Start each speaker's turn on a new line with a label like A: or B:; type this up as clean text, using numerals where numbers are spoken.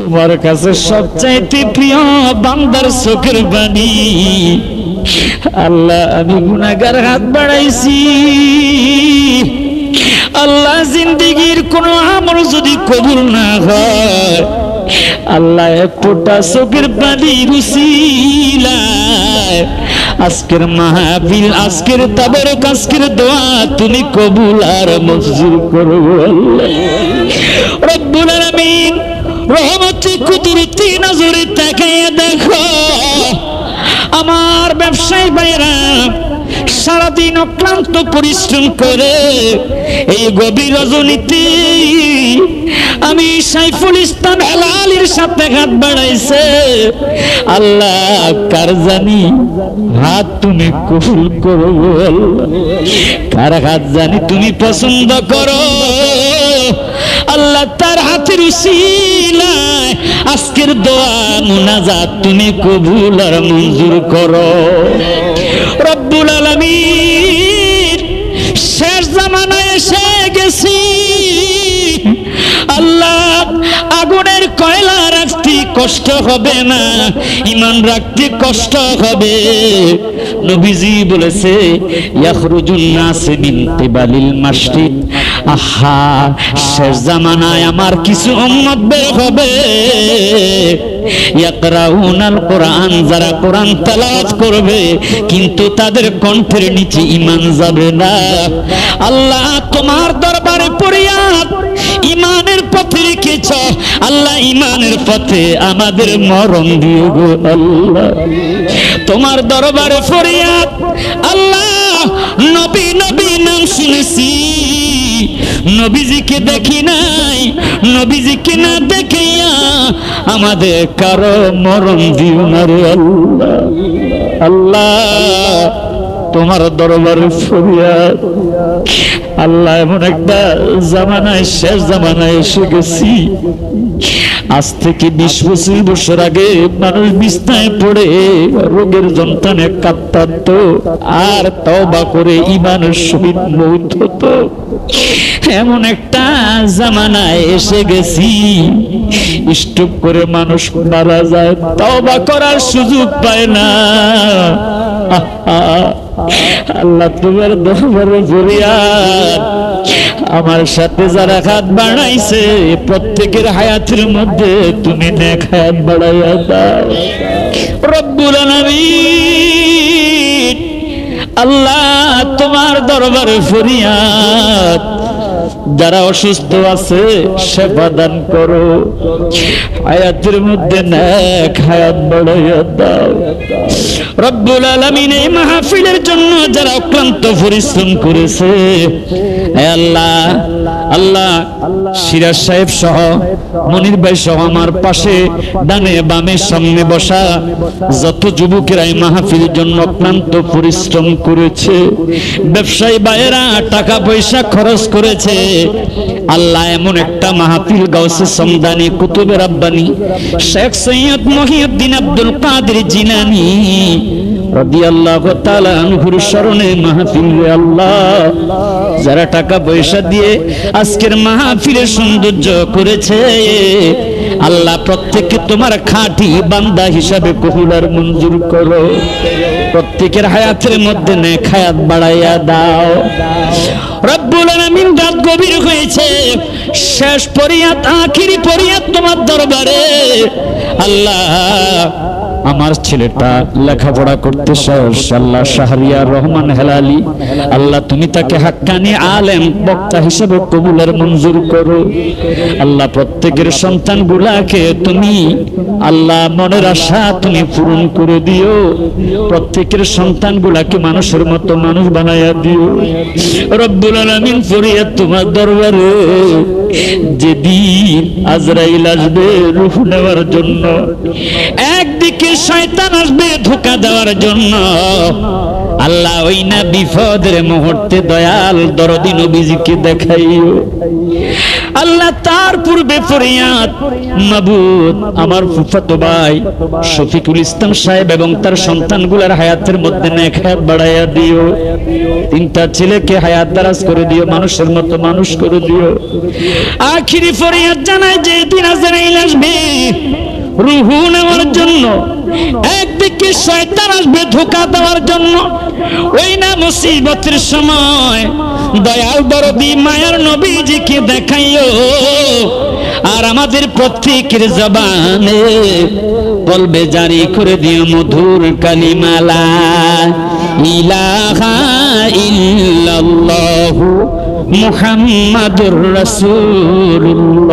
A: তোমার কাছে সবচাইতে প্রিয় বান্দার চোখের পানি। আল্লাহ আমি গুনাহগার, হাত বাড়াইছি। আল্লাহ জিন্দেগীর কোন আমল যদি কবুল না হয়, আল্লাহ এক ফোঁটা চোখের পানির উসিলায় আজকের মাহফিল, আজকের তাবারক, আজকের দোয়া তুমি কবুল আর মঞ্জুর করো আল্লাহ রব্বুল আলামিন। রহমতে কুদরতি নজরে তাকিয়ে দেখো আমার ব্যবসায়ী ভাইরা সারাদিন অক্লান্ত পরিশ্রম করে এই গভীর রজনীতে আমি সাইফুল ইসলাম হেলালির সাথে হাত বাড়াইছে। আল্লাহ কার জানি হাত তুমি কবুল করো আল্লাহ, কার হাত জানি তুমি পছন্দ করো আল্লাহ। তার হাতের উসিলায় আজকের দোয়া মুনাজাত তুমি কবুল আর মঞ্জুর করো রব্বুল আলামিন। শেষ জামানায় এসে গেছি আল্লাহ, আগুনের কয়লা রাখতে কষ্ট হবে না, ঈমান রাখতে কষ্ট হবে। নবীজি বলেছে ইয়াখরুজুন নাস মিন কিবালিল মাশরিক। আহা, শেষ জামানায় আমার কিছু উম্মত বের হবে ইয়াকরাউনাল কোরআন, যারা কোরআন তেলাওয়াত করবে কিন্তু তাদের কণ্ঠের নিচে ঈমান যাবে না। আল্লাহ তোমার দরবারে ফরিয়াদ, ঈমানের পথে রেখেছ আল্লাহ, ঈমানের পথে আমাদের মরণ দিও গো আল্লাহ। তোমার দরবারে ফরিয়াদ আল্লাহ, নবী নবী নাম শুনেছি, নবীজিকে দেখি নাই, নবীজিকে না দেখিয়া আমাদের কারো মরণ দিও না রে আল্লাহ। আল্লাহ তোমার দরবারে ফরিয়াদ আল্লাহ, এমন একটা জামানায়, শেষ জামানায় এসে গেছি। আজ থেকে 20 বছর আগে মানুষ বিছনায় পড়ে রোগের যন্ত্রণায় কাঁদত আর তওবা করে ঈমানের সহিত মওত হতো। এমন একটা জামানায় এসে গেছি স্ট্রোক করে মানুষ মারা যায়, তওবা করার সুযোগ পায় না। আল্লাহ তোমার দরবারে ফরিয়াদ, আমার সাথে যারা হাত বাড়াইছে প্রত্যেকের হায়াতের মধ্যে তুমি নেক হায়াত বাড়াইয়া দাও রব্বুল আলামিন। আল্লাহ তোমার দরবারে ফরিয়াদ, যারা অসুস্থ আছে সেবা দান করো, হায়াতের মধ্যে নেক হায়াত বাড়াইয়া দাও রব্বুল আলামিন। এই মাহফিলের জন্য যারা অক্লান্ত পরিশ্রম করেছে হে আল্লাহ, আল্লাহ সিরাজ সাহেব সহ, মনির ভাই সহ, আমার পাশে ডানে বামে সামনে বসা যত যুবকেরা এই মাহফিলের জন্য অক্লান্ত পরিশ্রম করেছে, ব্যবসায়ী ভাইয়েরা টাকা পয়সা খরচ করেছে আল্লাহ, এমন একটা মাহফিল গাউসে সমদানি কুতুবে রাব্বানি শেখ সৈয়দ মহিউদ্দিন আব্দুল কাদের জিলানী রাদিয়াল্লাহু তাআলা আনহুর শরণে মাহফিল রে আল্লাহ, যারা টাকা পয়সা দিয়ে আজকের মাহফিলের সৌন্দর্য করেছে আল্লাহ, প্রত্যেককে তোমার খাঁটি বান্দা হিসাবে কবুল আর মঞ্জুর করো, প্রত্যেকের হায়াতের মধ্যে নেক হায়াত বাড়াইয়া দাও রব্বুল আলামিন। রাত গভীর হয়েছে, শেষ ফরিয়াদ, আখিরি ফরিয়াদ তোমার দরবারে আল্লাহ। আমার ছেলেটা লেখাপড়া করতে আল্লাহ, শাহরিয়ার রহমান হেলালি আল্লাহ, তুমি তাকে হাক্কানি আলেম বক্তা হিসেবে কবুল আর মঞ্জুর করো আল্লাহ। প্রত্যেকের সন্তানগুলাকে তুমি আল্লাহ মনের আশা তুমি পূরণ করে দিও, প্রত্যেকের সন্তানগুলাকে মানুষের মতো মানুষ বানাইয়া দিও রব্বুল আলামিন। ফরিয়াদ তোমার দরবারে, যেদিন আজরাইল আসবে রূহ নেওয়ার জন্য, একদিকে শয়তান আসবে ধোঁকা দেওয়ার জন্য আল্লাহ, ওই না বিপদের মুহূর্তে দয়াল দরদি নবীজিকে দেখাইও আল্লাহ। তার পূর্বে ফরিয়াদ মাবুদ, আমার ফুফাতো ভাই শফিকুল ইসলাম সাহেব এবং তার সন্তানগুলার হায়াতের মধ্যে নেক হায়াত বাড়াইয়া দিও, 3টা ছেলেকে হায়াত দারাজ করে দিও, মানুষের মতো মানুষ করে দিও। আখিরি ফরিয়াদ জানাই, যে দিন আজরাইল আসবে রুহু নেওয়ার জন্য, একদিকে শয়তান আসবে ধোঁকা দেওয়ার জন্য। ওই না মুসিবতের সময় দয়াল দরদি মায়ার নবীজিকে দেখাইও, আর আমাদের প্রত্যেকের জবানে বলবে জারি করে দিও মধুর কালিমা লা ইলাহা ইল্লাল্লাহু মুহাম্মাদুর রাসূলুল্লাহ।